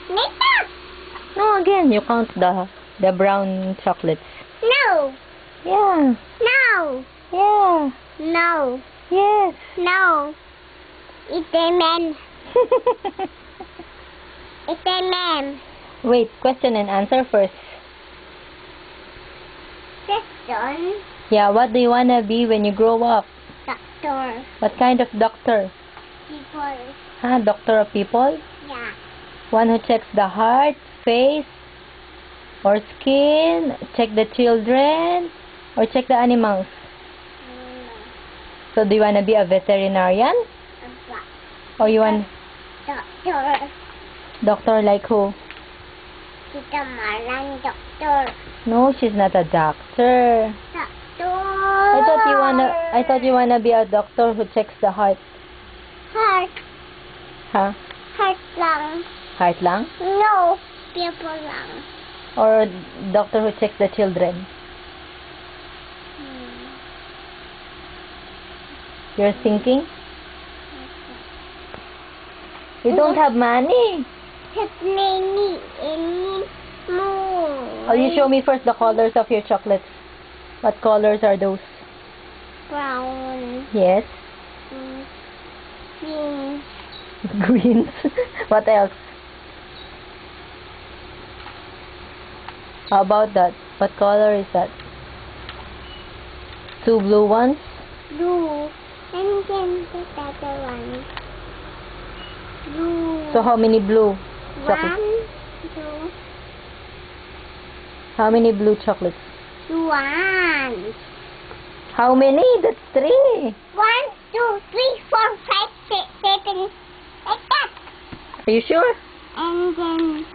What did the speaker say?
Nita! No, again, you count the brown chocolates. No! Yeah. No! Yeah. No! Yes. No! It's a man. It's a man. Wait, question and answer first. Question. Yeah, what do you wanna be when you grow up? Doctor. What kind of doctor? People. Huh? Doctor of people? Yeah. One who checks the heart, face, or skin, check the children, or check the animals. So do you wanna be a veterinarian? Or you want Doctor. doctor like who? Tita Maran, doctor. No, she's not a doctor. Doctor. I thought you wanna be a doctor who checks the heart. Heart. Huh? Heart lang. Heart lang? No. People lang. Or doctor who checks the children? You're thinking? You don't have money. Have many any more. Oh, you show me first the colors of your chocolates. What colors are those? Brown. Yes. Pink. Greens. What else? How about that? What color is that? Two blue ones? Blue. And then the other one. Blue. So how many blue chocolates? 1, 2, How many blue chocolates? 1. How many? That's 3. 1, 2, 3, 4, 5, 6, 7. Like that. Are you sure? And then